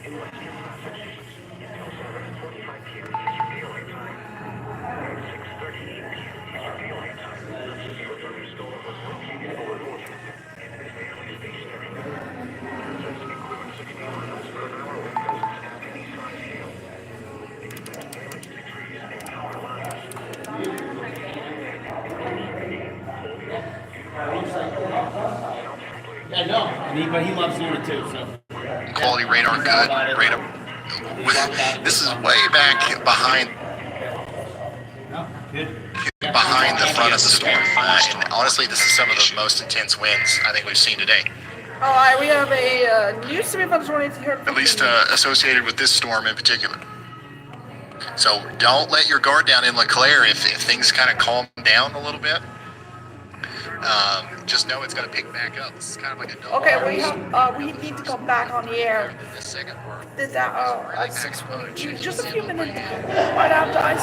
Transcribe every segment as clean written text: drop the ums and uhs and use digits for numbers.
Yeah, no, but he loves doing it too, so. Quality radar good. Radar. This is way back behind the front of the storm. And honestly, this is some of the most intense winds I think we've seen today. All right, we have a new severe thunderstorm here. At least associated with this storm in particular. So don't let your guard down in LeClaire if things kind of calm down a little bit. Just know it's going to pick back up. This is kind of like a double. Okay, we need to go back on the air. The second part. Just a few minutes right after I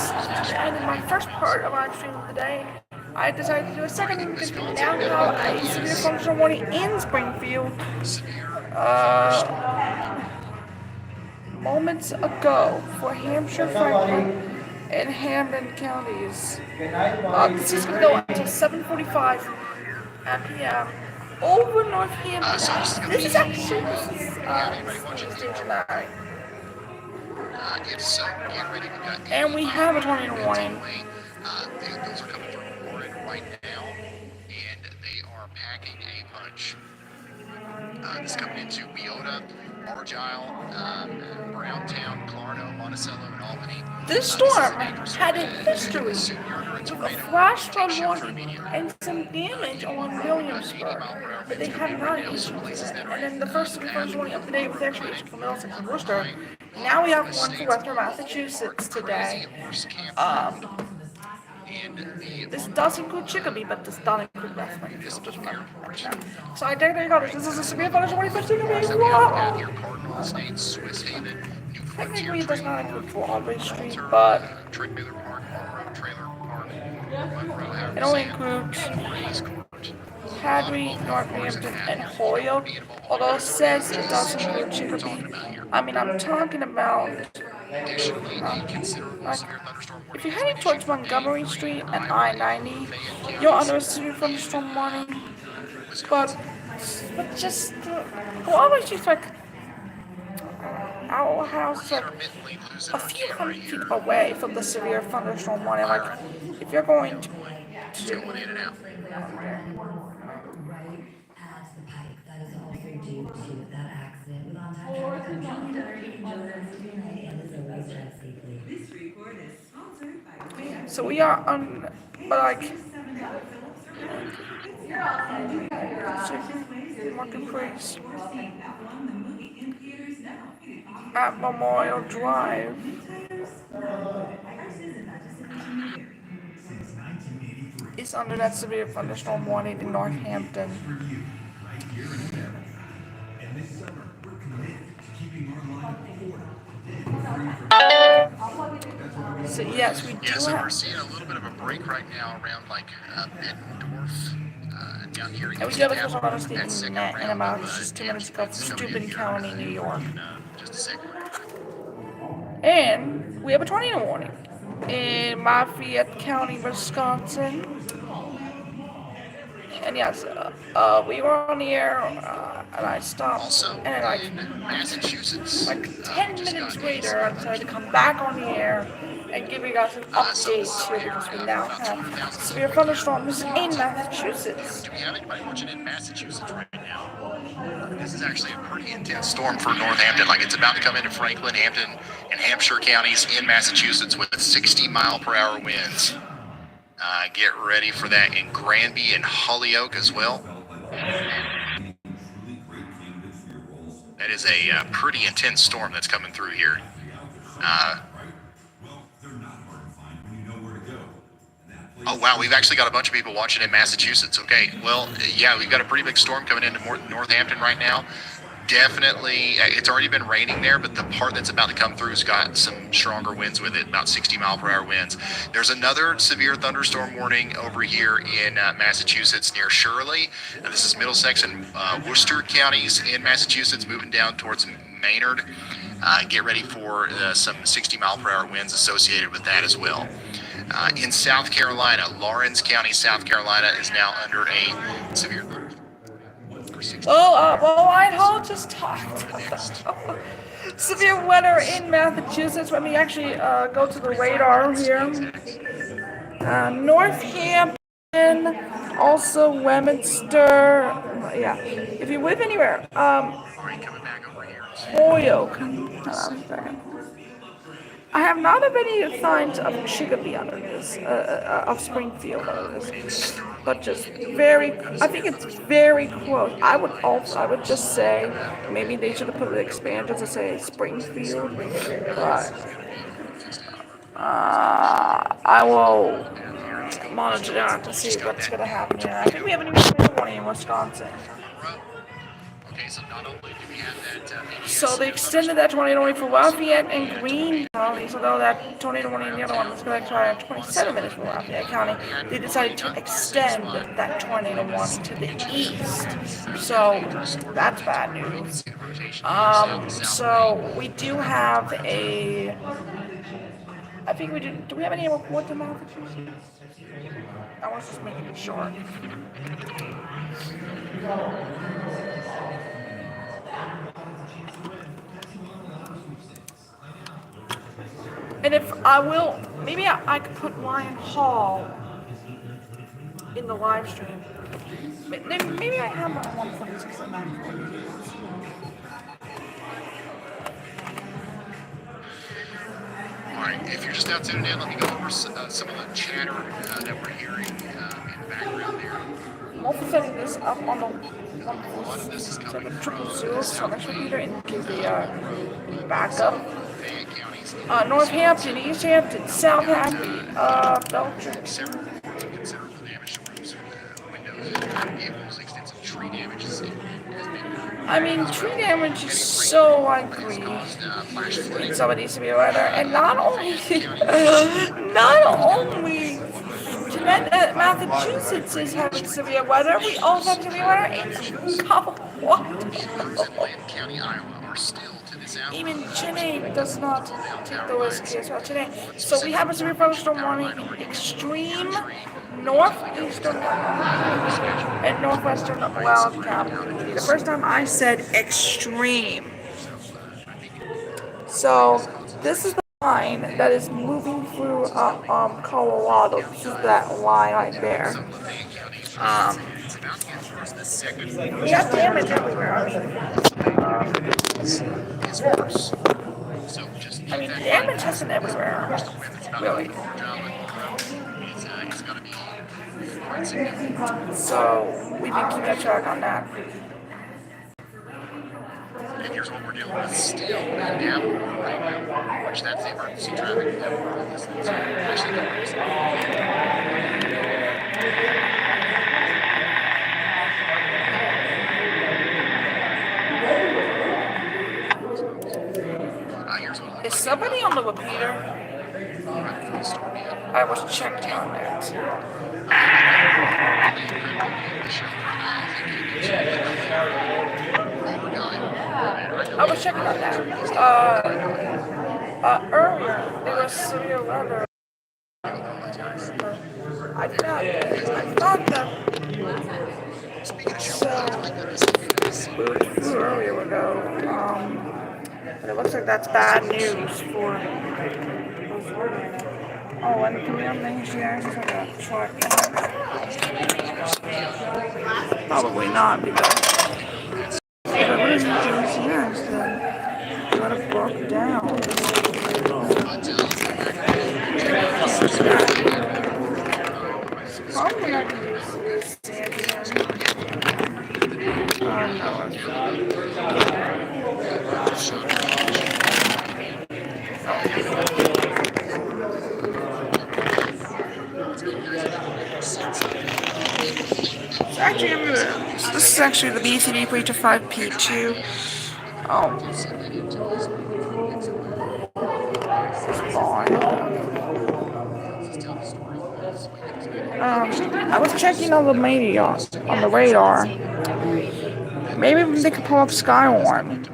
ended my first part of our stream of the day, I decided to do a second because we now have a severe functional warning in Springfield. Moments ago for Hampshire, Franklin, and Hamden counties. This is going to go until 7:45 p.m. over Northampton. This is stationary. And we have a tornado warning. Those are coming from Warren right now, and they are packing a punch. This is coming into Weota, Argyle, Browntown, Clarno, Monticello, and Albany. This storm had a history with a flash flood warning and some damage on Williamsburg, but they have not issued it. And then the first warning of the day was actually issued for Middlesex and Worcester. Now we have one for Western Massachusetts today. This does include Chicopee, but does not include West Springfield. Just remember. So I think they got it. This is a severe thunderstorm for Chicopee. Wow! Technically, it does not include Broadway Street, but it only includes Hadley, Northampton, and Holyoke. Although it says it does include Chicopee. I mean, I'm talking about. If you're heading towards Montgomery Street and I-90, you're under a severe thunderstorm warning. But just Broadway Street's like our house, like a few hundred feet away from the severe thunderstorm warning. Like, if you're going to so we are on, but like, marketplace at Memorial Drive. It's under that severe thunderstorm warning in Northampton. So yes, we do. Yeah, so we're seeing a little bit of a break right now around like Bettendorf down here. And we got a couple of others taking that in about just 2 minutes ago from Steuben County, New York. Just a second. And we have a tornado warning in Lafayette County, Wisconsin. And yes, we were on the air, and I stopped. Also, and like Massachusetts, like 10 minutes later, I decided to come back on the air and give you guys an update here because we now have severe thunderstorms in Massachusetts. Do we have anybody watching in Massachusetts right now? This is actually a pretty intense storm for Northampton. Like, it's about to come into Franklin, Hampton, and Hampshire counties in Massachusetts with 60-mile-per-hour winds. Get ready for that in Granby and Holyoke as well. That is a pretty intense storm that's coming through here. Oh, wow, we've actually got a bunch of people watching in Massachusetts. Okay, well, yeah, we've got a pretty big storm coming into Northampton right now. Definitely, it's already been raining there, but the part that's about to come through has got some stronger winds with it, about 60-mile-per-hour winds. There's another severe thunderstorm warning over here in Massachusetts near Shirley. This is Middlesex and Worcester counties in Massachusetts, moving down towards Maynard. Get ready for some 60-mile-per-hour winds associated with that as well. In South Carolina, Lawrence County, South Carolina is now under a severe thunderstorm. Well, I'd just talked about severe weather in Massachusetts. Let me actually go to the radar here. Northampton, also Westminster. Yeah, if you live anywhere, Holyoke. Hold on a second. I have not have any signs of Chicopee under this, of Springfield under this, but just I think it's very close. I would just say, maybe they should have put the expansion to say Springfield, but, I will monitor that to see what's gonna happen here. I think we have an even warning in Wisconsin. Okay, so not only do we have that, So they extended that tornado warning for Lafayette and Greene counties, although that tornado warning in the other one was going to expire 27 minutes for Lafayette County. They decided to extend that tornado warning to the east. So that's bad news. So we do have I think we do we have any reports in Massachusetts? I was just making it short. And if I will, maybe I could put Ryan Hall in the live stream. Maybe I have my 146 in that. All right, if you're just now tuning in, let me go over some of the chatter that we're hearing in the background there. I'm also setting this up on the 147 service repeater in case they backup. Northampton, East Hampton, Southampton, Belgium. Considerable damage to roofs, windows, vehicles, extensive tree damage has been. I mean, tree damage is so likely in some of these severe weather, and not only Massachusetts is having severe weather, we also have severe weather in Colorado. Even Chennai does not take the risk here as well today. So we have a severe thunderstorm warning in extreme northeastern and northwestern Weld County. The first time I said extreme. So this is the line that is moving through Colorado. This is that line right there. We have damage everywhere. I mean, damage isn't everywhere, really. So we've been keeping a track on that. And here's what we're dealing with still in Davenport right now, which that's the emergency traffic Is somebody on the repeater? I was checking on that. I was checking on that. Earlier, there was severe weather. I thought that. So, earlier ago, but it looks like that's bad news for. Oh, and can we unleash the axis of that truck? Probably not, because. But what is next then? Let it broke down. Probably not going to use this sand again. Oh, no. This is actually the BCD Breacher 5P2. Oh. I was checking on the radar. Maybe they could pull up Skywarn.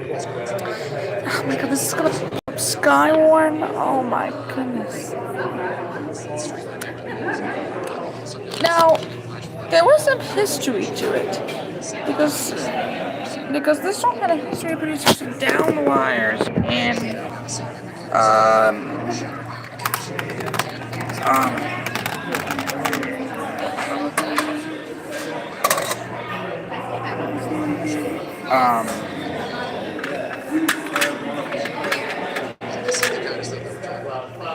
Oh my god, this is gonna Skywarn. Oh my goodness. Now, there was some history to it because this song had a history of producing down the wires and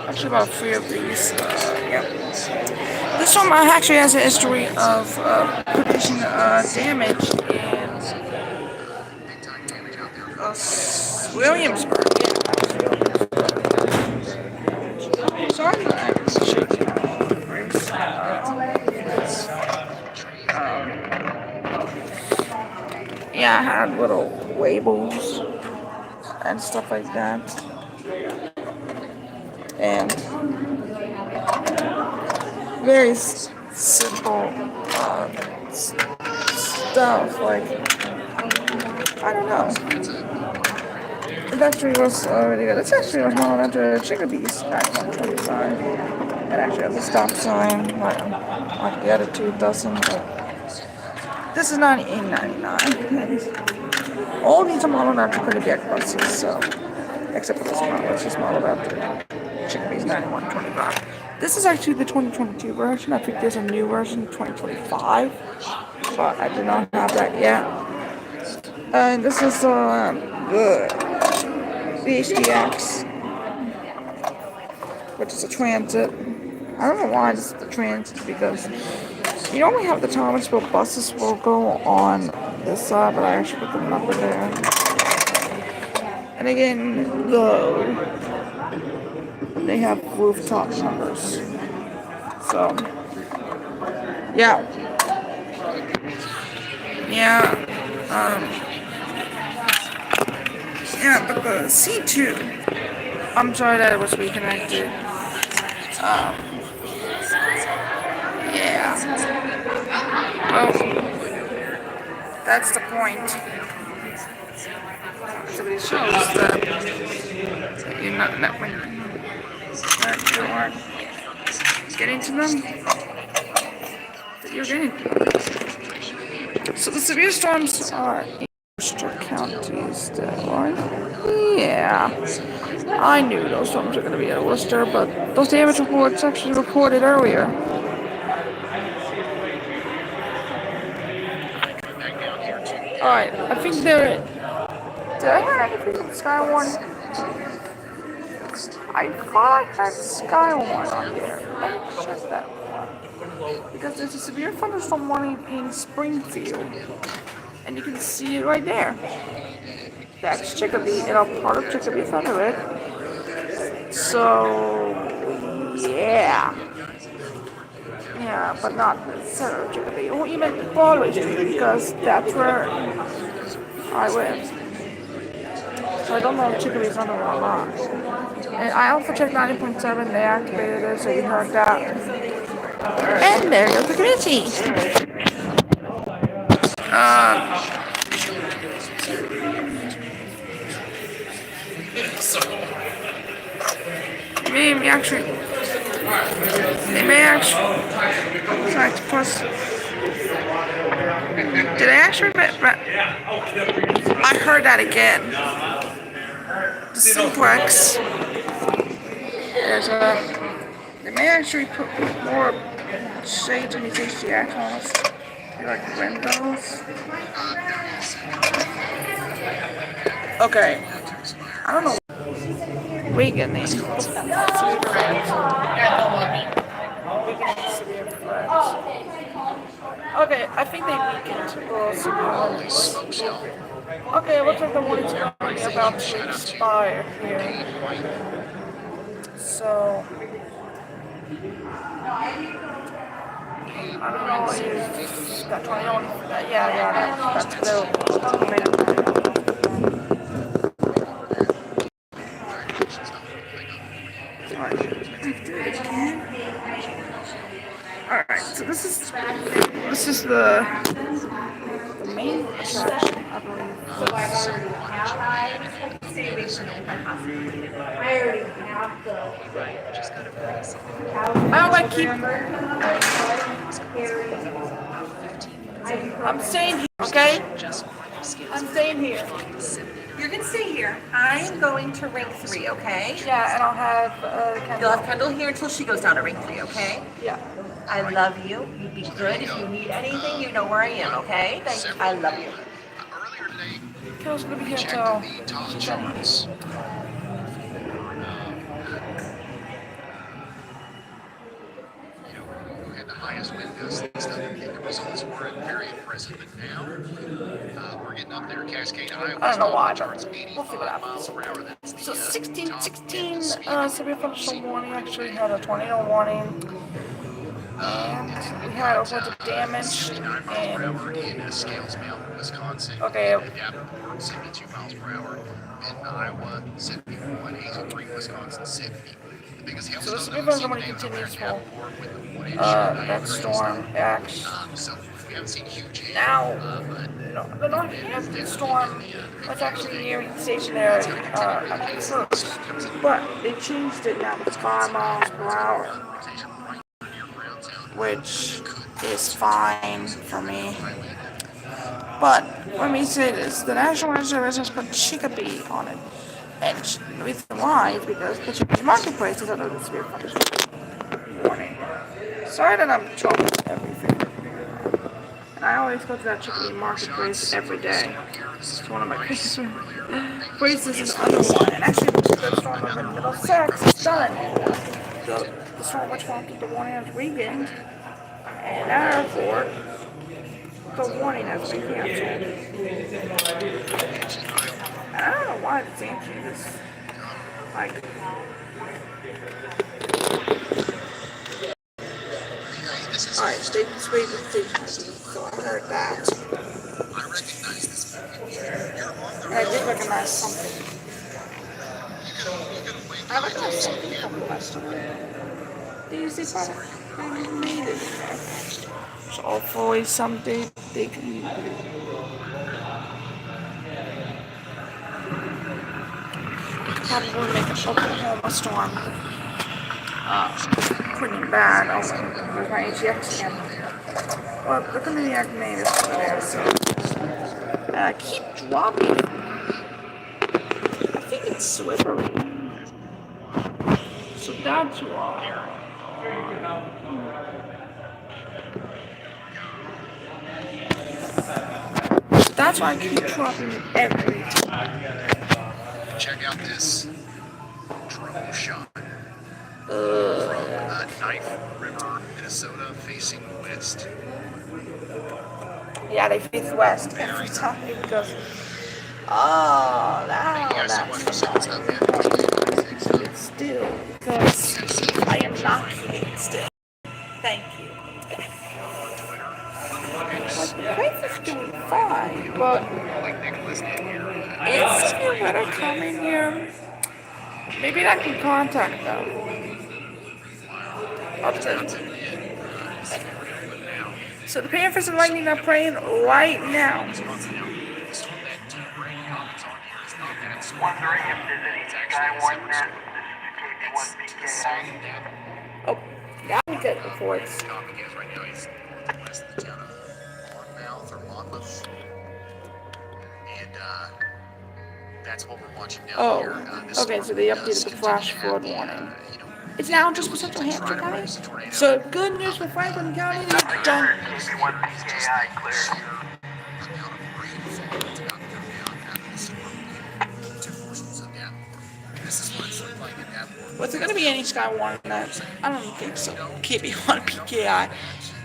actually about 3 of these. Yep. This one actually has a history of producing damage in Williamsburg. Yeah. Sorry, I'm shaking. Yeah, I had little labels and stuff like that. And very simple stuff, like, I don't know. It actually was really good. This actually was modeled after Chicopee's at 125. It actually has a stop sign, like the other two doesn't, but this is $98.99. All these are modeled after Kodiak buses, so, except for this one, which is modeled after Chicopee's 9125. This is actually the 2022 version. I think there's a new version, 2025, but I do not have that yet. And this is the HDX, which is a transit. I don't know why this is the transit, because you normally have the Thomasville buses will go on this side, but I actually put the number there. And again, they have rooftop numbers. So, yeah. Yeah, but the C2, I'm sorry that it was reconnected. Yeah. Well, that's the point. So it shows that you're not when you are getting to them, that you're getting to them. So the severe storms are in Worcester counties, right? Yeah. I knew those storms were going to be in Worcester, but those damage reports actually reported earlier. Alright, I think they're... Did I have anything from Skywarn? I thought I had Skywarn on here. Let me check that. Because there's a severe thunderstorm warning in Springfield. And you can see it right there. That's Chicopee, and I'm part of Chicopee Thunderbird. So, yeah. Yeah, but not the center of Chicopee. Or even Broadway Street, because that's where I live. So I don't know if Chicopee's under or not. And I also checked 90.7, they activated it, so you heard that. And there goes the community. They may actually try to plus. Did I actually? I heard that again. The simplex. They may actually put more shades on these HDX ones. Like windows. Okay. I don't know. Weaken these. Okay, I think they weakened. Okay, it looks like the warning's probably about to expire here. So, I don't know if that 21. That's available. Alright, so this is the main attraction, I believe. savings and I already have the. I like keep. I'm staying here, okay? I'm staying here. You're gonna stay here. I'm going to ring 3, okay? Yeah, and I'll have You'll Kendall. have Kendall here until she goes down to ring 3, okay? Yeah. I love you. You be good. If you need anything, you know where I am, okay? Thank you. I love you. Earlier today, Kendall's gonna be here checked till. the top charts. Who had the highest windows and stuff. The results weren't very impressive, but now we're getting up there. Cascade, Iowa. I don't know why, but charts we'll see 85 what happens. miles per hour. That's the So 16, top 16 speed severe thunderstorm warning. Actually had a tornado warning, and we had a bunch of damage. 69 miles per And hour in Scales Mountain, Wisconsin. Okay. Davenport, 72 miles per hour. In Iowa, 71. Hazeltree, Wisconsin, 70. The biggest so the hailstone severe that we've seen thunderstorm today was over there in continues for Davenport with the 1 inch that storm acts. So we haven't seen huge hail. Now, But the Northampton storm was actually nearing stationary at first, but they changed it now to 5 miles per hour, which is fine for me. But let me say this, the National Weather Service has put Chicopee on it. And the reason why is because the Chicopee marketplace is under the severe thunderstorm warning. Sorry that I'm talking everything. And I always go to that Chicopee marketplace every day. It's one of my favorite places in Underwater. And actually, the storm over in Middlesex is done. The storm which won't get the warning has weakened. And therefore, the warning has been canceled. And I don't know why the Sanchez is like. Alright, stay straight with station. So I heard that. And I did recognize something. I recognized something from the last time. Did you see that? I made it. So hopefully someday they can. Probably make an Oklahoma storm. Pretty bad. Oh, there's my ATX again. Well, look at the activated over there, so. Keep dropping. I think it's slippery. So that's why. That's why I keep dropping it every time. check out this drone shot from Knife River, Minnesota, facing west. Yeah, they face west every time because. Oh, now that's it's still because I am not keeping still. Thank you. Like the place is doing fine, but it's still better coming here. Maybe I can contact them. So the Panthers and Lightning are playing right now. Wondering if there's any Skywarn net. This is Chicopee 1 PKI. Oh, now we get reports. That's what we're watching now. Oh, here. okay, so they updated the flash flood warning. It's now just for Central Hampshire County. So good news for Franklin County. Done. Chicopee 1 PKI clear. Was there going to be any Skywarn net? I don't think so. KB1 PKI.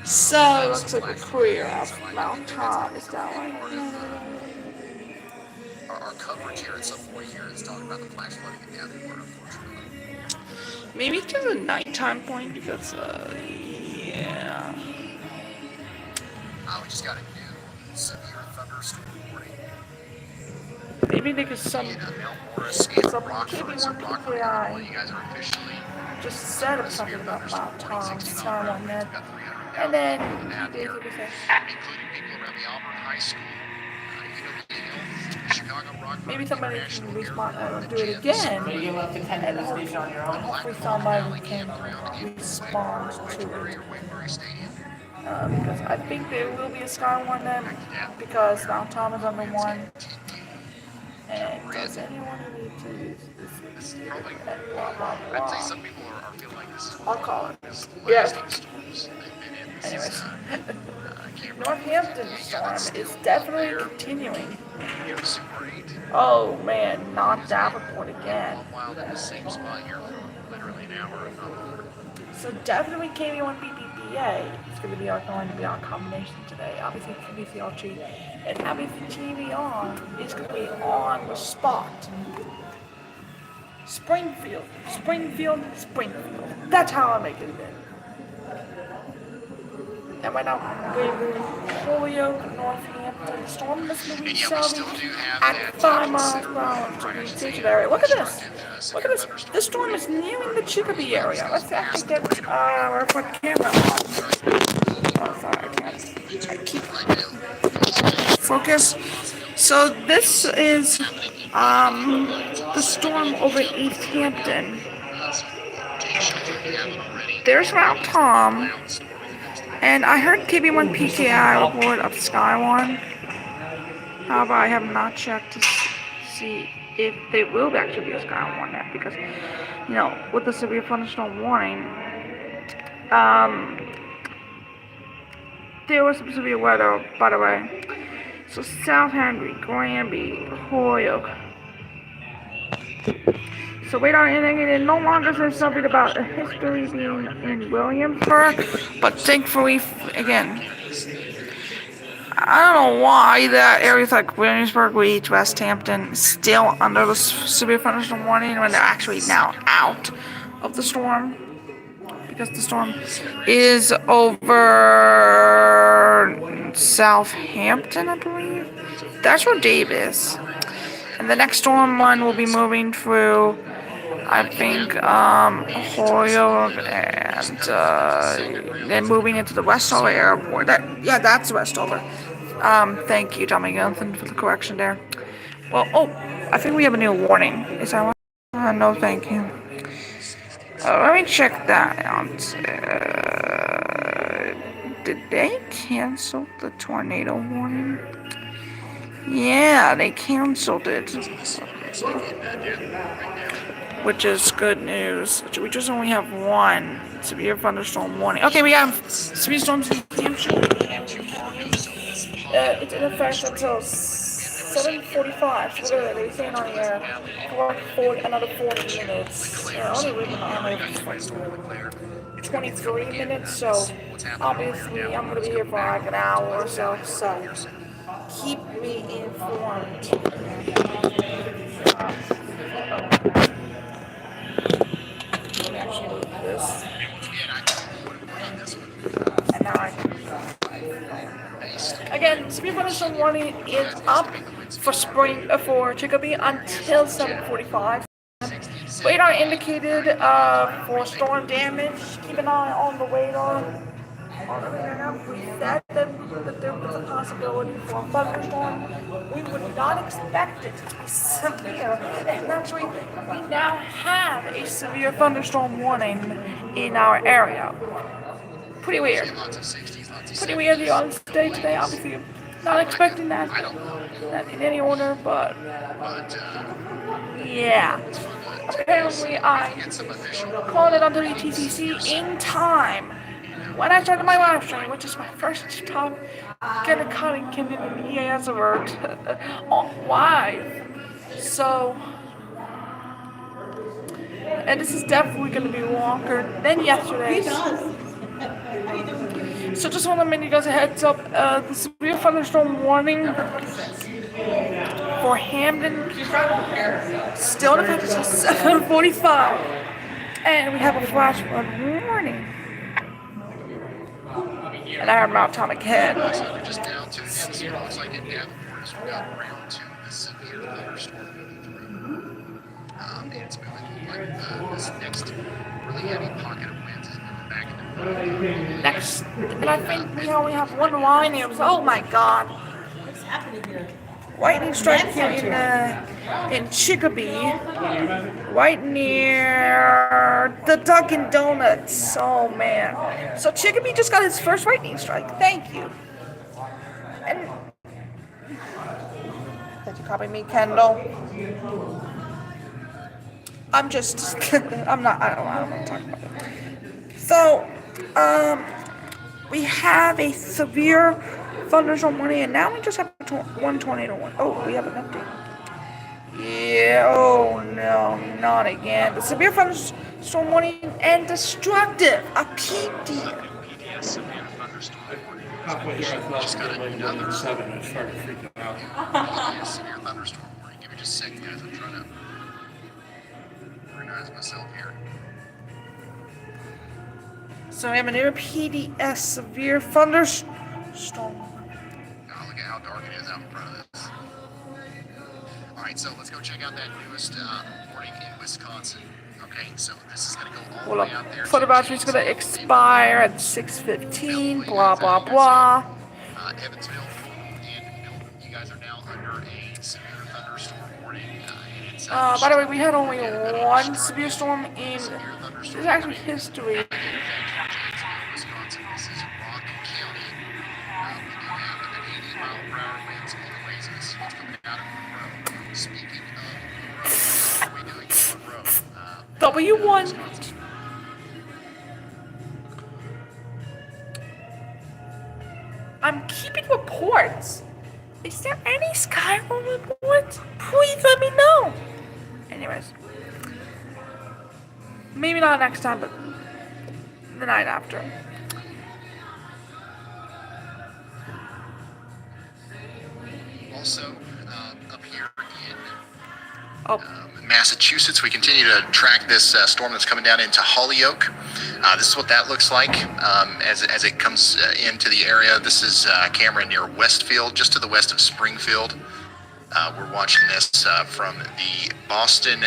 So it looks like we're clear of Mount Tom is that one. Our coverage here at some point here is talking about the flash flooding in Davenport, unfortunately. Maybe to the nighttime point because, yeah. We just got a new severe thunderstorm warning. Maybe they could some Mount Morris and some Rockford. So KB1 Rockford, PKI you guys are officially just said of something about Mount Tom Skywarn net. And then they could say, including people around the Auburn High School, Chicago, maybe somebody can respond and do it again. But you left the And tentative station on your own. hopefully somebody can respond to it. Because I think there will be a Sky One then, because Mount Tom is under one. And does anyone need to use this? Blah, blah, I'd say blah. some people are feeling like this is I'll call it. last Yeah. of the storms they've been in. This Anyways. is, can't Northampton storm is definitely continuing. you know, Super 8. Oh man, not Davenport again. While in the same spot here for literally an hour. So definitely KV1 BBBA is going to be going to be our combination today. Obviously KVCRG and obviously TVR is going to be on the spot. Springfield. That's how I make it in. And right now we're in Holyoke, Northampton. The storm is moving And yet we still south do have at that 5 miles per hour to reach the area. Look at this. Look at this. This storm is nearing the Chicopee area. Let's actually get our front camera on. Oh, sorry, I can't. I keep focus. So this is the storm over East Hampton. There's Mount Tom. And I heard KB1 PKI report of Sky One. However, I have not checked to see if there will actually be a Sky One yet, because, you know, with the severe thunderstorm warning, there was some severe weather, by the way. So South Henry, Granby, Holyoke. So radar indicated no longer says something about a history being in Williamsburg, but thankfully, again, I don't know why that areas like Williamsburg, Leeds, West Hampton is still under the severe thunderstorm warning when they're actually now out of the storm, because the storm is over Southampton, I believe. That's where Dave is. And the next storm one will be moving through, I think, Holyoke, and then moving into the Westover Airport. That's Westover. Thank you, Tommy Gunther, for the correction there. Well, oh, I think we have a new warning. Is that one? No, thank you. Let me check that out. Did they cancel the tornado warning? Yeah, they canceled it. Which is good news. We just only have one severe thunderstorm warning. Okay, we have severe storms in Hampshire. It's in effect until 7:45. So they're saying on the air for another 40 minutes. Only written on it 23 minutes. So obviously I'm gonna be here for like an hour or so. So keep me informed. Let me actually move this. And now again, severe thunderstorm warning is up for Chicopee until 7:45. Radar indicated for storm damage. Keep an eye on the radar. We said that there was a possibility for a thunderstorm. We would not expect it to be severe. And actually, we now have a severe thunderstorm warning in our area. Pretty weird. Pretty weird the on stage today. Obviously, not expecting that in any order, but yeah. Apparently, I called it on WTCC in time when I started my live stream, which is my first time getting cutting Kim in the EAS alert live. So, and this is definitely going to be longer than yesterday's. So just want to give you guys a heads up. The severe thunderstorm warning for Hamden still in effect until 7:45, and we have a flash flood warning. And I heard Mount Atomic Head. Just down to it looks like in Davenport as we got around to the severe thunderstorm moving through. It's moving like this next really heavy pocket of wind is moving back into Next, and I think we only have one line here. Oh my God! What's happening here? lightning strike here in Chicopee, right near the Dunkin' Donuts. Oh man! So Chicopee just got his first lightning strike. Thank you. And did you copy me, Kendall? I'm just, I'm not. I don't know what I'm talking about. So, we have a severe thunderstorm warning, and now we just have 1 tornado warning. Oh, we have an update. Yeah, oh no, not again. The severe thunderstorm warning and destructive, a PD. Halfway through, I thought it was like 7 and I started freaking out. Severe thunderstorm warning. Give me just a second, guys. I'm trying to organize myself here. So we have a new PDS severe thunderstorm. Oh, look at how dark it is out in front of this. All right, so let's go check out that newest warning in Wisconsin. Okay, so this is going to go all the Hold way up. out there. Photo battery's gonna expire at 6:15. Blah blah blah. Evansville and Milton, you guys are now under a severe thunderstorm warning. By the way, we had only one severe storm in. This is actually history. Wisconsin. This is Rock County. We do have an 80-mile-per-hour winds on the ways. This is what's coming out of Monroe. Speaking of Monroe, what are we doing in Monroe? W1. I'm keeping reports. Is there any Skyrim reports? Please let me know. Anyways. Maybe not next time, but the night after. Also, up here in Oh, Massachusetts, we continue to track this storm that's coming down into Holyoke. This is what that looks like as it comes into the area. This is a camera near Westfield, just to the west of Springfield. We're watching this from the Boston,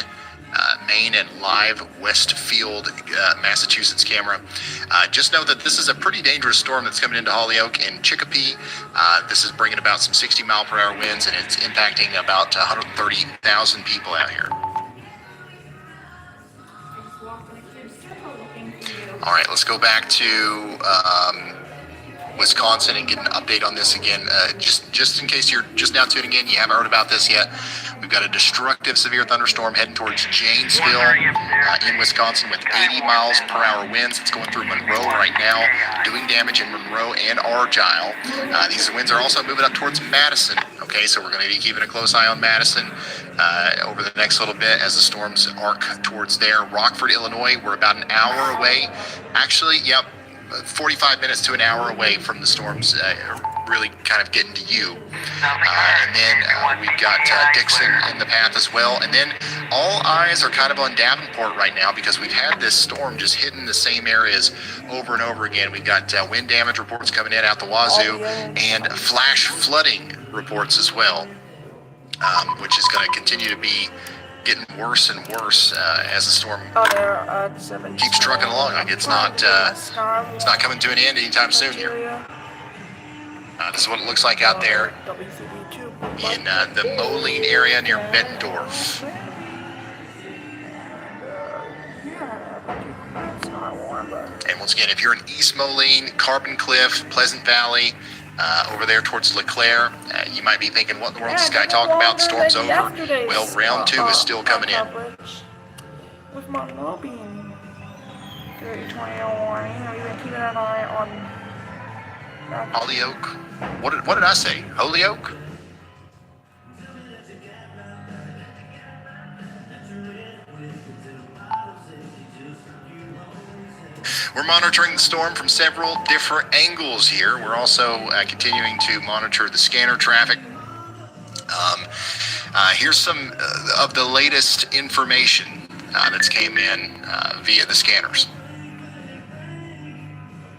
Maine, and live Westfield, Massachusetts camera. Just know that this is a pretty dangerous storm that's coming into Holyoke and Chicopee. This is bringing about some 60-mile-per-hour winds, and it's impacting about 130,000 people out here. All right, let's go back to Wisconsin and get an update on this again. Just in case you're just now tuning in, you haven't heard about this yet. We've got a destructive severe thunderstorm heading towards Janesville in Wisconsin with 80 miles per hour winds. It's going through Monroe right now, doing damage in Monroe and Argyle. These winds are also moving up towards Madison. Okay, so we're going to be keeping a close eye on Madison over the next little bit as the storms arc towards there. Rockford, Illinois, we're about an hour away. Actually, yep, 45 minutes to an hour away from the storms really kind of getting to you. And then we've got Dixon in the path as well. And then all eyes are kind of on Davenport right now because we've had this storm just hitting the same areas over and over again. We've got wind damage reports coming in out the wazoo and flash flooding reports as well, which is going to continue to be getting worse and worse as the storm keeps trucking along. Like it's not coming to an end anytime soon here. This is what it looks like out there in the Moline area near Bettendorf. And once again, if you're in East Moline, Carbon Cliff, Pleasant Valley, over there towards LeClaire, you might be thinking, what in the world is this guy talking about? The storm's over. Well, round 2 is still coming in. With Monroe being good tornado warning, are you keeping an eye on Holyoke? What did I say? Holyoke? We're monitoring the storm from several different angles here. We're also continuing to monitor the scanner traffic. Here's some of the latest information that's came in via the scanners.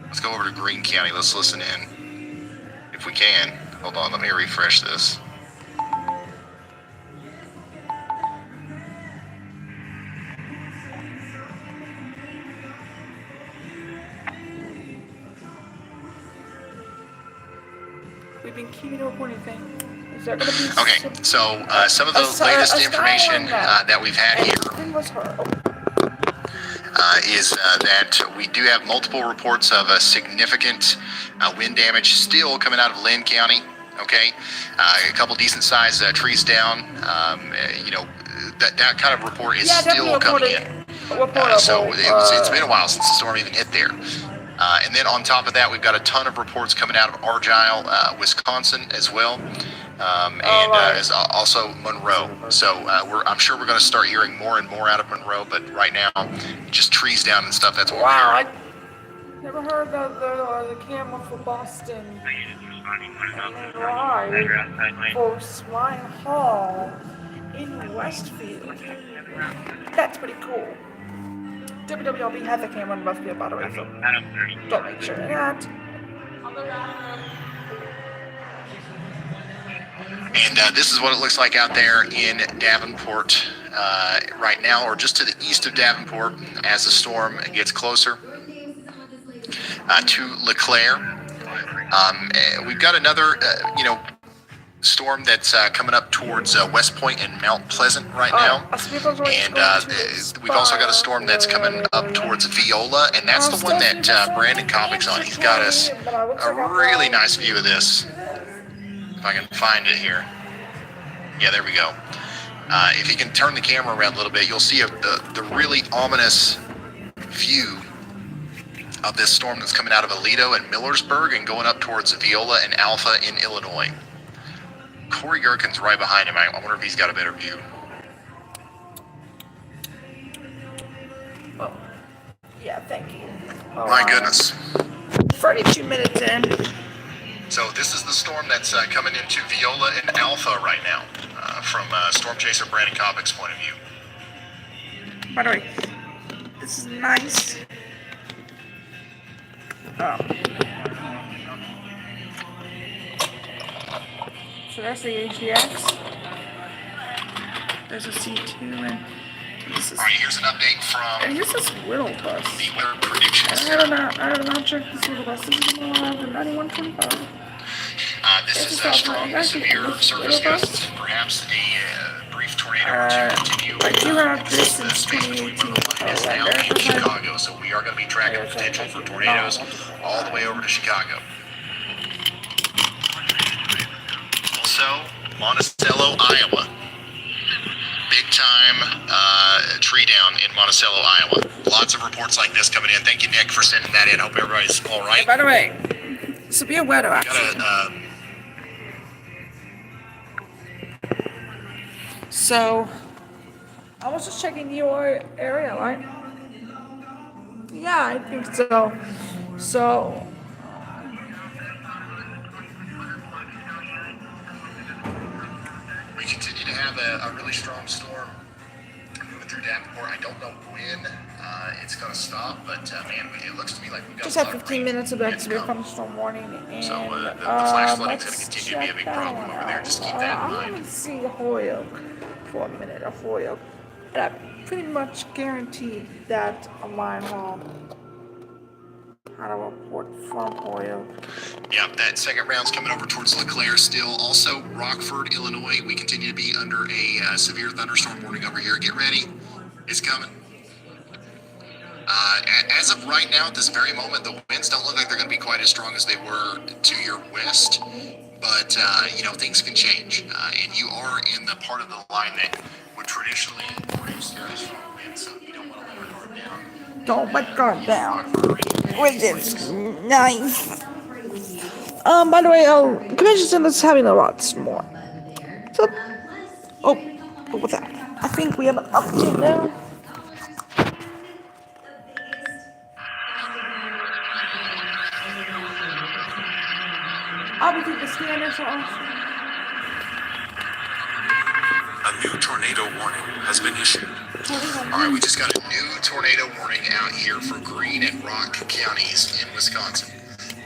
Let's go over to Greene County. Let's listen in if we can. Hold on, let me refresh this. We've been keeping a recording thing. Is They're gonna be Okay, so some of the latest information that we've had here is that we do have multiple reports of a significant wind damage still coming out of Lynn County. Okay, a couple decent-sized trees down. That kind of report is still coming in. So it's been a while since the storm even hit there. And then on top of that, we've got a ton of reports coming out of Argyle, Wisconsin as well. As also Monroe. So I'm sure we're going to start hearing more and more out of Monroe, but right now, just trees down and stuff, that's what we're hearing. I never heard of the camera for Boston. Live for Swine Hall in Westfield. That's pretty cool. WWLB has a camera in Westfield, by the way, so don't make sure of that. And this is what it looks like out there in Davenport right now, or just to the east of Davenport as the storm gets closer to LeClaire. We've got another, storm that's coming up towards West Point and Mount Pleasant right now. And we've also got a storm that's coming up towards Viola, and that's the one that Brandon Kopic's on. He's got us a really nice view of this. If I can find it here. Yeah, there we go. If you can turn the camera around a little bit, you'll see the really ominous view of this storm that's coming out of Aledo and Millersburg and going up towards Viola and Alpha in Illinois. Corey Gherkin's right behind him. I wonder if he's got a better view. Oh, yeah, thank you. My goodness. 32 minutes in. So this is the storm that's coming into Viola and Alpha right now, from Storm Chaser Brandon Kopic's point of view. By the way, this is nice. So there's the HDX. There's a C2, and this is. All right, here's an update from. And here's this little bus. The weather predictions. I have not checked this little bus. This is the 9125. This is a strong to severe surface gusts, perhaps a brief tornado or two continue. I do have this in space between 2018. Monroe is now and Chicago, so we are going to be tracking the potential for tornadoes all the way over to Chicago. Also, Monticello, Iowa. Big time tree down in Monticello, Iowa. Lots of reports like this coming in. Thank you, Nick, for sending that in. Hope everybody's all right. By the way, severe weather actually. So, I was just checking your area, right? Yeah, I think so. So, we continue to have a really strong storm moving through Davenport. I don't know when it's going to stop, but man, it looks to me like we've got just had 15 minutes of that severe thunderstorm warning, and so the flash flooding is going to let's continue to be a big problem over there. Just keep that in I mind. want to see Holyoke for a minute, Holyoke. And I pretty much guaranteed that a line haul had a report from Holyoke. Yeah, that second round's coming over towards LeClaire still. Also, Rockford, Illinois. We continue to be under a severe thunderstorm warning over here. Get ready. It's coming. As of right now, at this very moment, the winds don't look like they're going to be quite as strong as they were to your west. But, things can change. And you are in the part of the line that would traditionally produce very strong winds, so you don't want to let your guard down. Don't let guard down. Which is nice. By the way, Convention Center's having a lot more. So, what was that? I think we have an update now. I'll be taking the scanners off. A new tornado warning has been issued. All right, we just got a new tornado warning out here for Greene and Rock counties in Wisconsin.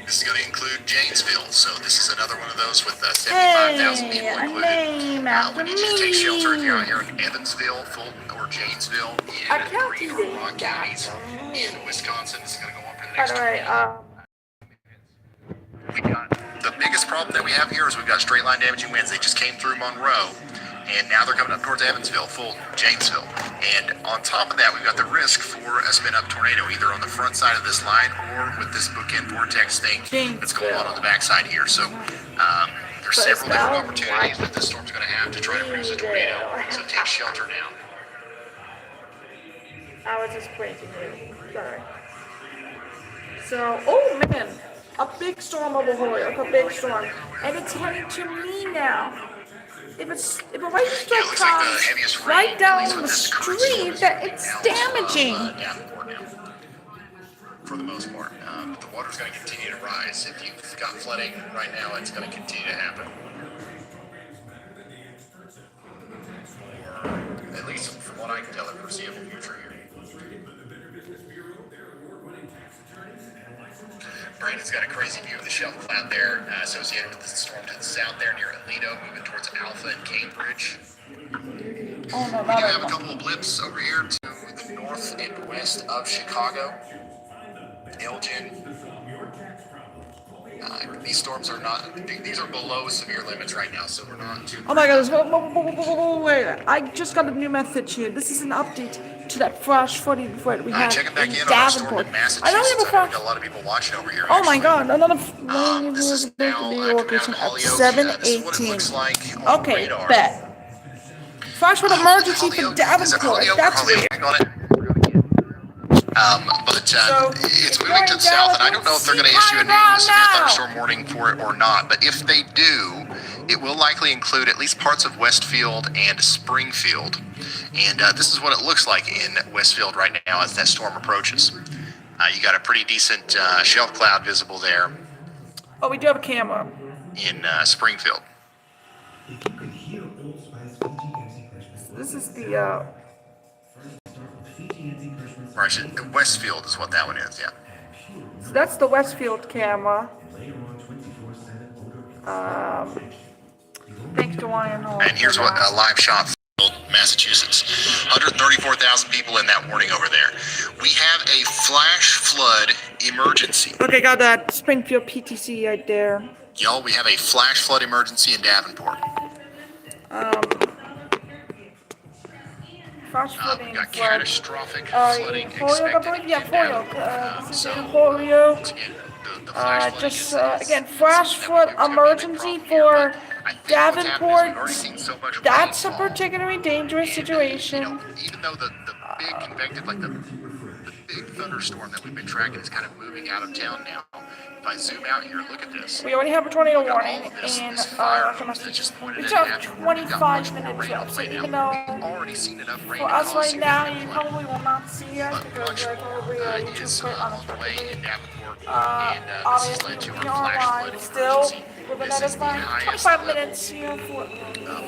This is going to include Janesville, so this is another one of those with 75,000 people included. We need you to take shelter if you're out here in Evansville, Fulton, or Janesville in Greene or Rock counties in Wisconsin. This is going to go on for the next 20 minutes. We got the biggest problem that we have here is we've got straight line damaging winds. They just came through Monroe, and now they're coming up towards Evansville, full Janesville. And on top of that, we've got the risk for a spin-up tornado, either on the front side of this line or with this bookend vortex thing that's going on the backside here. So there's several different opportunities that this storm's going to have to try to produce a tornado. So take shelter now. I was just breaking you. Sorry. So, oh man, a big storm over Holyoke, a big storm, and it's heading to me now. If a lightning strike comes right down the street, that it's damaging. Davenport now, for the most part. But the water's going to continue to rise. If you've got flooding right now, it's going to continue to happen. Or at least from what I can tell, the foreseeable future here. Brandon's got a crazy view of the shelf cloud there associated with the storm to the south there near Aledo, moving towards Alpha and Cambridge. Oh no, We do have a couple of blips over here to the north and west of Chicago. Elgin. These storms are not, these are below severe limits right now, so we're not too. Oh my god, wait. I just got a new message here. This is an update to that flash flooding we had Checking back in in on our storm Davenport. in Massachusetts. I don't have a I've flash. got a lot of people watching over here. Oh my actually. god, another This is now location at Holyoke. This is what it 718. looks like on Okay, radar. bet. Flash flood emergency for Holyoke, is it Davenport. Holyoke or That's Holyoke? weird. Hang on it. But So, it's you're moving to in the south, and I don't know if they're going to issue a Davenport, new severe now. thunderstorm warning for it or not. But if they do, it will likely include at least parts of Westfield and Springfield. And this is what it looks like in Westfield right now as that storm approaches. You got a pretty decent shelf cloud visible there Oh, we do have a camera. in Springfield. This is the Or I should, Westfield is what that one is, yeah. so that's the Westfield camera. Thanks to Ryan Hall. And here's what a live shot from Massachusetts. 134,000 people in that warning over there. We have a flash flood emergency. Okay, got that Springfield PTC right there. Y'all, we have a flash flood emergency in Davenport. Flash We've flooding got flood. catastrophic flooding In Holyoke, I expected believe. Yeah, in Davenport. Holyoke. This is So, in Holyoke. once again, the flash flooding Just is again, flash flood something that we were gonna emergency have a problem here, for but I think what's happened is we've Davenport. already seen so much That's a rainfall. particularly dangerous And, situation. even though the big convective, like the big thunderstorm that we've been tracking is kind of moving out of town now. If I zoom out here and look at this, We already have a tornado we've got all warning, of this, and this fire we that just pointed still at have Davenport. We've got 25 much more minutes rain on left. the So way even now. though We've already seen enough rain for to us cause right now, significant you flooding. probably will not see us But because much we're probably more YouTube is quit on the way unexpectedly. in Davenport, and this has Obviously, led to we our are flash flood live still. emergency. We're gonna This is the find highest 25 level minutes, for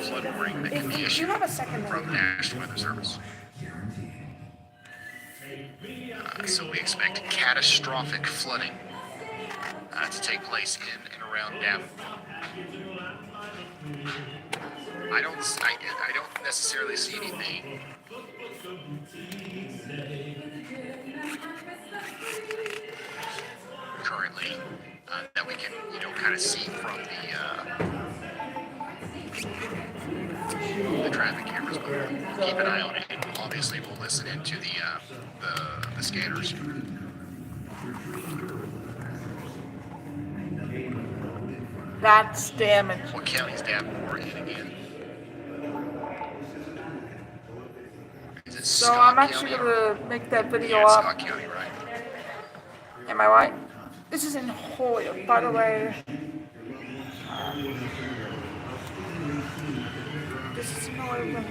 flood warning that can be if you issued have a second. from the National Weather Service. So we expect catastrophic flooding to take place in and around Davenport. I don't necessarily see anything currently that we can, kind of see from the traffic cameras, but we'll keep an eye on it. And obviously, we'll listen into the scanners. That's damage. What county is Davenport in again? Is it So Scott I'm actually County? gonna make that video Yeah, it's up. Scott County, right? Am I right? This is in Holyoke, by the way. This is in Holyoke.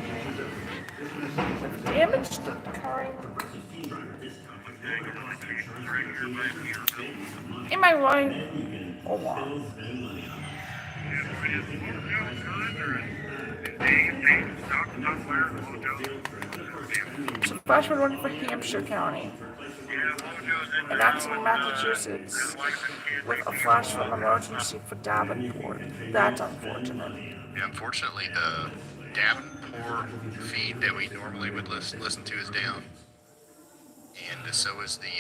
With damage to the car. Am I right? Oh wow. So flash flood warning for Hampshire County. And that's in Massachusetts. With a flash flood emergency for Davenport. That's unfortunate. Yeah, unfortunately, the Davenport feed that we normally would listen to is down. And so is the,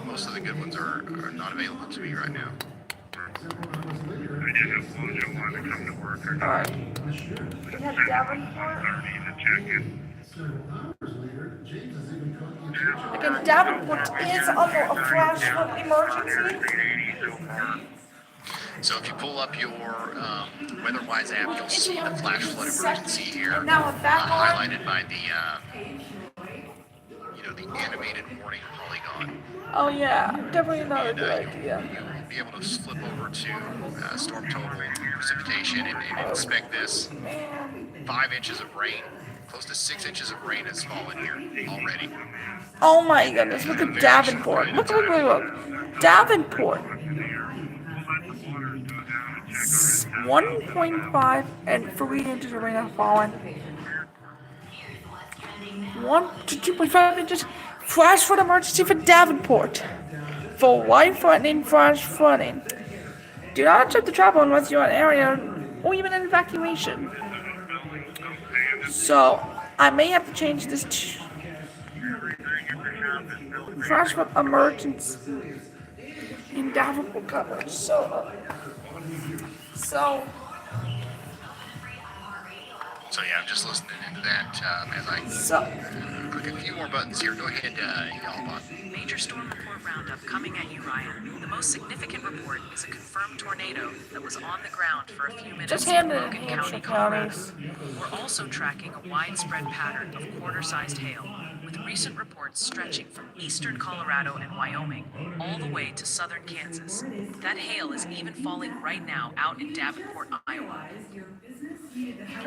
most of the good ones are not available to me right now. Alright. We have Davenport. Again, Davenport is under a flash flood emergency. So if you pull up your WeatherWise app, you'll see the flash flood emergency here, And now we're back on. highlighted by the animated warning polygon. Oh yeah, definitely not a good And idea. you'll be able to flip over to storm total precipitation and inspect this. Man. 5 inches of rain, close to 6 inches of rain has fallen here already. Oh my goodness, look at Davenport. Look. Davenport. 1.5 and 3 inches of rain have fallen. 1 to 2.5 inches. Flash flood emergency for Davenport. For life-threatening flash flooding. Do not attempt to travel unless you're in an area or even an evacuation. So, I may have to change this to flash flood emergency in Davenport coverage. So Yeah, I'm just listening into that as I click a few more buttons here. Go ahead, y'all. Major storm report roundup coming at you, Ryan. The most significant report is a confirmed tornado that was on the ground for a few minutes just in hand it in Logan Hampshire County, Colorado. counties. We're also tracking a widespread pattern of quarter-sized hail, with recent reports stretching from eastern Colorado and Wyoming all the way to southern Kansas. That hail is even falling right now out in Davenport, Iowa.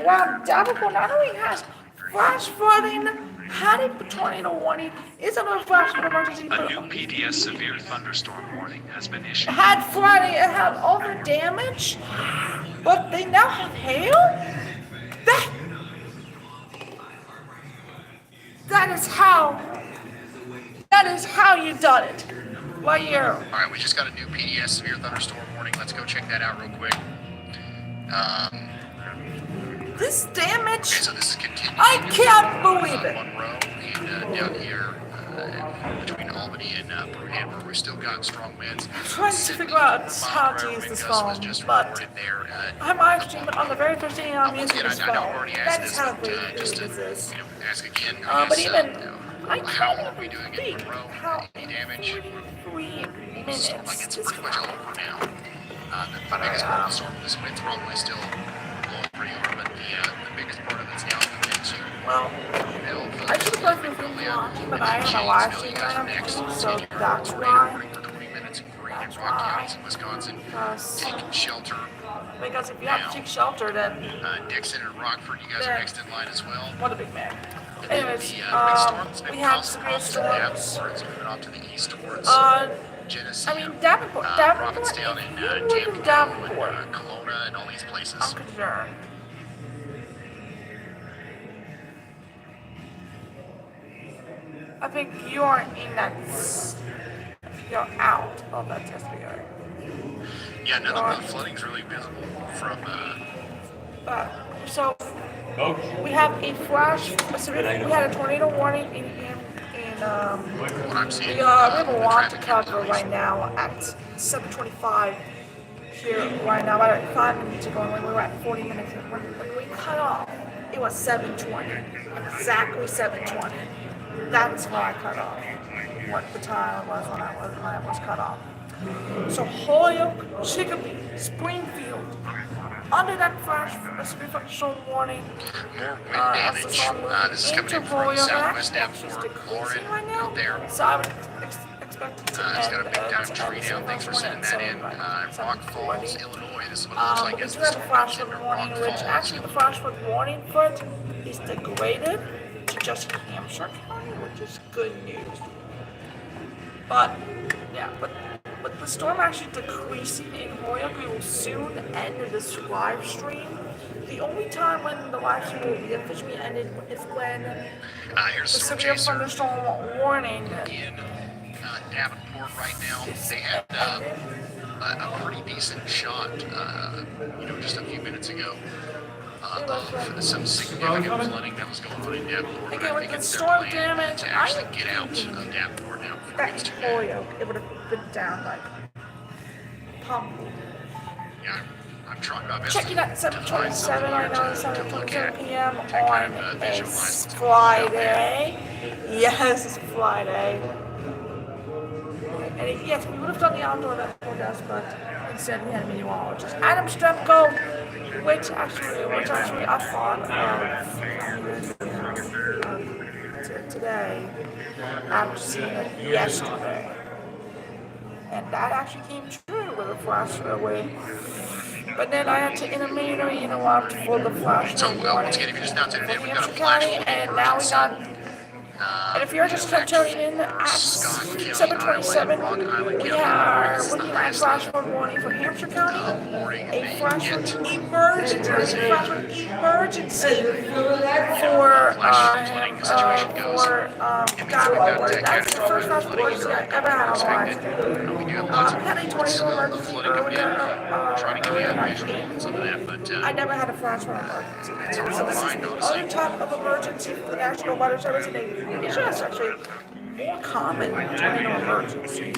Wow, Davenport not only has flash flooding, had a tornado warning, is under a flash flood emergency. A new PDS severe thunderstorm warning has been issued. Had flooding, it had all the damage, but they now have hail? That is how you done it. Right here. All right, we just got a new PDS severe thunderstorm warning. Let's go check that out real quick. This damage, So this is continuing. I can't believe it. Monroe and down here between Albany and Brookhaven, where we've still got strong winds. I'm trying to figure out how to use this phone, but I'm live streaming on the very first day I'm using Again, this I phone. already asked That's this, how but great just to this is. ask again. But even, I how can't are we doing in think Monroe? how Any damage? 43 minutes So, like, it's this pretty much over now. The biggest part of the storm, this wind's probably still blowing pretty hard, but the biggest part of it's now moving into Well, I should have left this in watching, but I have a live stream right now, so that's why. for 20 minutes in Green and Rock counties in Wisconsin. Taking shelter. Because if you have to take shelter, then Dixon and Rockford, you guys are next in line as well. what a big man. And Anyways, the big storm that's been we have crossing severe off to storms. Davenport. It's moving off to the east towards Genesee. I mean, Davenport, Provincetown if and you live in Davenport Davenport, and Kelowna and all these places. I'm concerned. I think you're in that, you're out of that SVR. Yeah, none of the flooding's really visible from So, we have a flash, we had a tornado warning in what I'm seeing. we have a the lot to traffic cover count. right now at 7:25 here right now. About 5 minutes ago, when we were at 40 minutes, when we cut off, it was 7:20, exactly 7:20. That's why I cut off. What the time was when I was cut off. So Holyoke, Chicopee, Springfield, under that flash storm warning. More wind As the damage. storm This is moves coming in into from Holyoke, southwest that's Davenport, decreasing Lauren, right now. out there. So I would expect it to It's got a big end, down to tree end down. Thanks for sending that in. Rock Falls, Illinois. This is what it looks like we as do the have a storm flash comes into flood warning, Rock which Falls. actually the flash flood warning foot is degraded to just Hampshire County, which is good news. But the storm actually decreasing in Holyoke. We will soon end this live stream. The only time when the live stream will be officially ended is when Here's the Storm severe Chaser thunderstorm warning in Davenport right now. They had a pretty decent shot, just a few minutes ago. Of some significant flooding that was going on in Davenport. Again, I with think the it's their storm plan damage, to actually get out of Davenport now before it back gets to too bad. Holyoke, it would have been down like pummeled. Yeah, I'm trying my best Checking out to find 7:27 right now, something to look at 7:27 p.m. to kind on of a visualize what's going on out there. Friday. Yes, it's Friday. And yes, we would have done the outdoor event for us, but instead we had a meteorologist, Adam Stremko, which actually I thought of today after seeing it yesterday. And that actually came true with a flash away. But then I had to interrupt for the flash So warning once again, if you're just now tuning in, we've got a Hampshire flash County, flood and now we emergency. got. And if you're just tuning in at 7:27, we are looking at flash flood warning for Hampshire County, a flash flood emergency for Davenport. That's the first flash flood emergency I ever had on line. We do have lots We had a of tornado emergency flooding coming in. Trying to give you earlier a that visual on some of that, but I never had a flash flood emergency. So this is the other type of emergency for the National Weather Service, and it's just actually more common tornado emergency.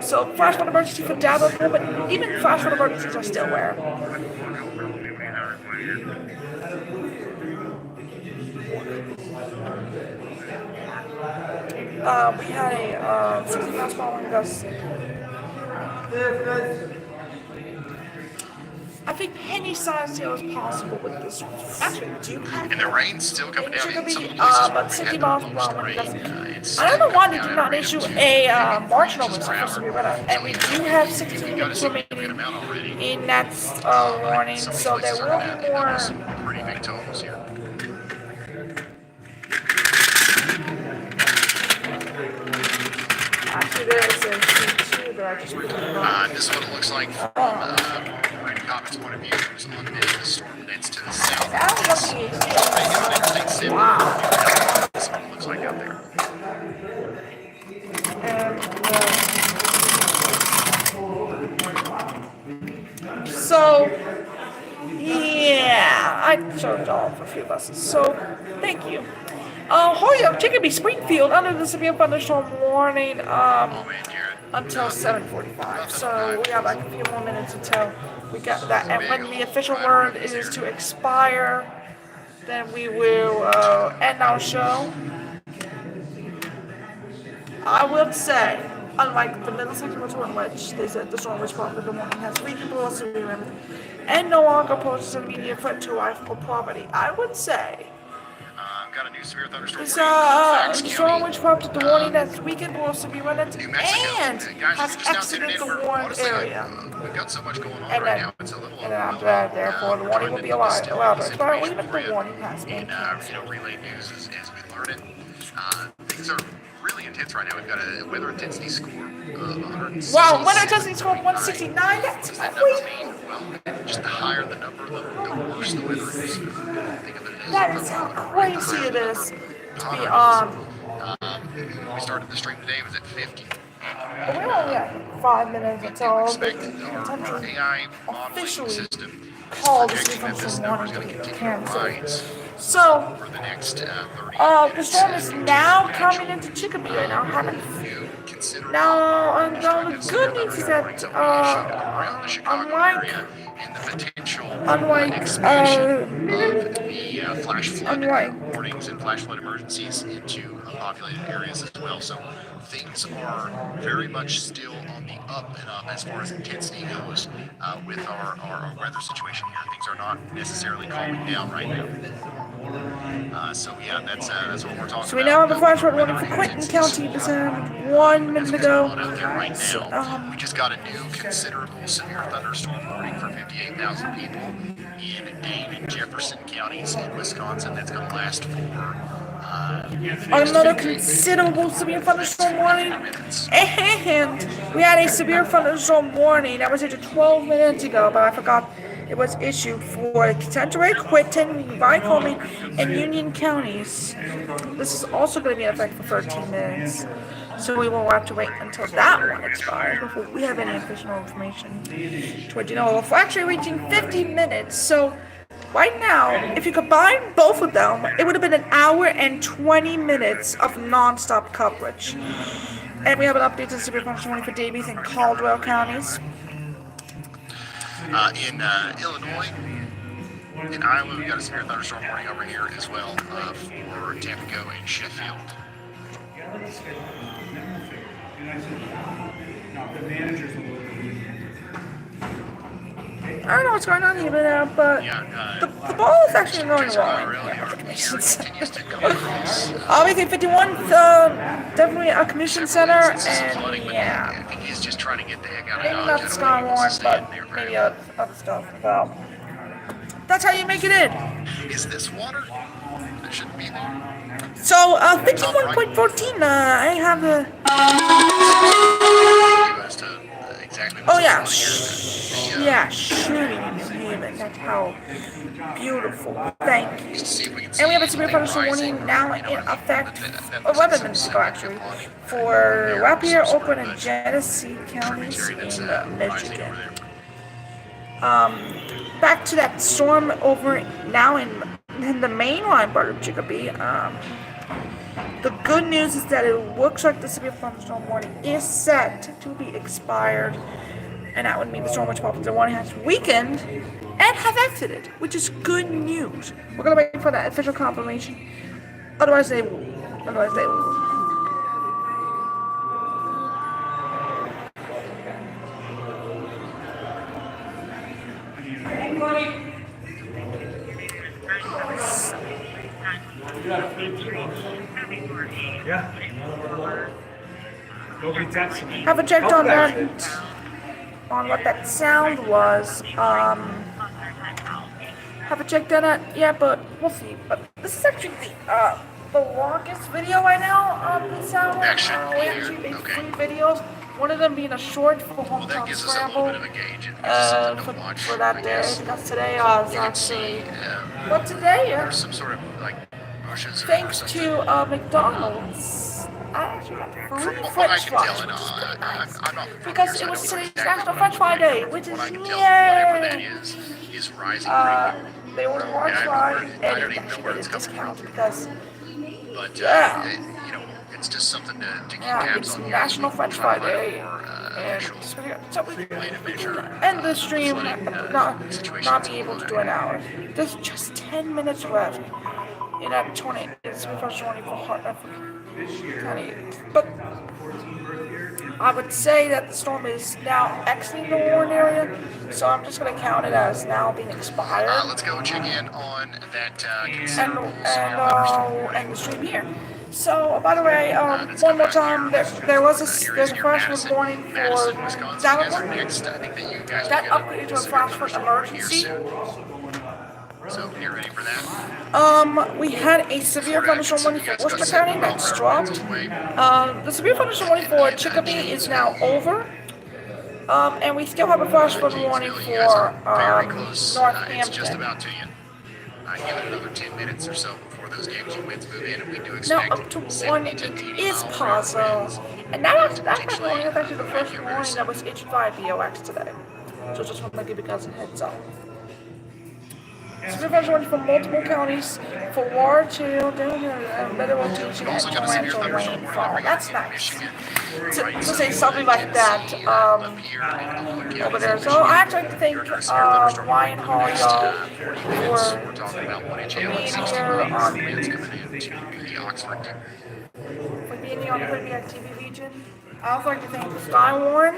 So flash flood emergency for Davenport, but even flash flood emergencies are still rare. We had a 60 miles per hour wind gust. I think any size hail is possible with this one. Actually, do you have and the rain's still coming down in some Chicopee, places. but 60 miles per hour wind gust. It's I don't know why they coming did down not at issue random a times. marginal Just was per supposed to be hour. read out, and we do have 60 We've got a minutes significant remaining amount already. in that warning, Some so there places are will gonna be end up with more. some pretty big totals here. Actually, there is a sheet too that I just put in on. This is what it looks like from Brandon Cobb's point of view. There's on the storm that's to the south. That was lucky. Interstate 70. Wow. This is what it looks like out there. So, yeah, I showed off a few buses. So, thank you. Holyoke, Chicopee, Springfield, under the severe thunderstorm warning Oh man, Jared. until 7:45. So we have like a few more minutes until we get that. And when the official word is to expire, then we will end our show. I will say, unlike the middle section of the tour in which they said the storm which prompted the warning has reasonable severe and no longer poses an immediate threat to life or property, I would say Got a new severe thunderstorm this warning. the storm which prompted the warning that's weakened will severe winds New Mexico. and Guys, has if you're just now tuning exited in, the we're warned honestly, area. we've got so much going on And right then, now. It's a little and then after that, therefore, the warning will be allowed to expire even if the warning has been canceled. Relay news as we learn it. Things are really intense right now. We've got a weather intensity score of 160. Wow, weather intensity score of 169, that's What does that crazy. number mean? Well, just the higher the number, the worse the weather is. Think of it as That is how crazy it is to be when we started the stream today, it was at 50. But we're only at 5 minutes We until do expect our attention AI modeling officially system called the projecting that this from number is warning going to to be continue to rise canceled. So, for the next 30 the minutes. storm is now coming into Chicopee right now. New considerable Now, the severe good news is thunderstorm that, warnings will be issued around the Chicago area and the potential expansion of the flash flood warnings and flash flood emergencies into populated areas as well. So things are very much still on the up and up as far as intensity goes with our weather situation here. Things are not necessarily calming down right now. So yeah, that's what we're talking about. so we now have a flash flood warning for Clinton County. This happened 1 minute What's going on ago. out there right now? We just got a new considerable severe thunderstorm warning for 58,000 people in Dane and Jefferson counties in Wisconsin. That's going to last for Another considerable severe thunderstorm warning. And we had a severe thunderstorm warning that was issued 12 minutes ago, but I forgot it was issued for Century, Quinton, Lycoming, and Union counties. This is also going to be in effect for 13 minutes. So we will have to wait until that one expires before we have any official information. Toward, we're actually reaching 50 minutes. So right now, if you combine both of them, it would have been an hour and 20 minutes of non-stop coverage. And we have an update to severe thunderstorm warning for Davies and Caldwell counties. In Illinois, in Iowa, we got a severe thunderstorm warning over here as well for Tampico and Sheffield. I don't know what's going on here, but the ball is actually going wrong. Obviously, 51th, definitely a commission center, and yeah. He's just trying to get the heck out of Maybe Dodge. not the Skywarn, but maybe other stuff. Well, that's how you make it in. Is this water? That shouldn't be there. So, 51.14, I have the... As to exactly Oh, what's yeah. going on here. Yeah, shooting in New Haven. That's how beautiful. Thank you. And we have a severe thunderstorm warning now in effect, 11 minutes ago actually, for Rapier, Oakland, and Genesee counties in Michigan. Back to that storm over now in the mainline part of Chicopee. The good news is that it looks like the severe thunderstorm warning is set to be expired, and that would mean the storm which popular warning has weakened and have exited, which is good news. We're gonna wait for that official confirmation. Otherwise they will. Haven't checked on that, on what that sound was. Haven't checked on that yet, but we'll see. But this is actually the longest video right now on the sound. We actually made 3 videos. One of them being a short for hometown scramble. For that day, because today was actually. But today, There's some sort of like bushes. thanks to McDonald's, I actually got free French fries, which is pretty nice. Because it was today's National French Fry Day, which is yay! Is rising. They ordered large fries, and it actually made a discount because, But yeah. you know, it's just something to keep Yeah, tabs it's on. National French Fry Day, and so we can end the stream, not be able to do an hour. There's just 10 minutes left in that 20. It's the first 20 for Heart County. But I would say that the storm is now exiting the warned area, so I'm just going to count it as now being expired. Let's go check in on that and the stream here. So, by the way, one more time, there's a flash flood warning for Davenport. That upgraded to a flash flood emergency. So get ready for that. We had a severe thunderstorm warning for Worcester County that's dropped. The severe thunderstorm warning for Chicopee is now over. And we still have a flash flood warning for It's just Northampton. about to you. Give it another 10 minutes or so before those damaging winds move in, and we do Now expect up to 1 70 to 80 is mile per hour possible. winds. And that warning is actually the first warning that was issued by BOX today. So just want to give you guys a heads up. Severe thunderstorm warning for multiple counties for War 2, better rotation, and torrential rainfall. That's nice. To say something like that over there. So I actually like to thank Ryan Hall, y'all, for being here on the Quinnipiac TV region. I also like to thank Skywarn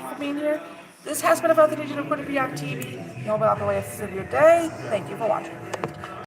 for being here. This has been a presentation of Quinnipiac TV. You know about the way of your day. Thank you for watching.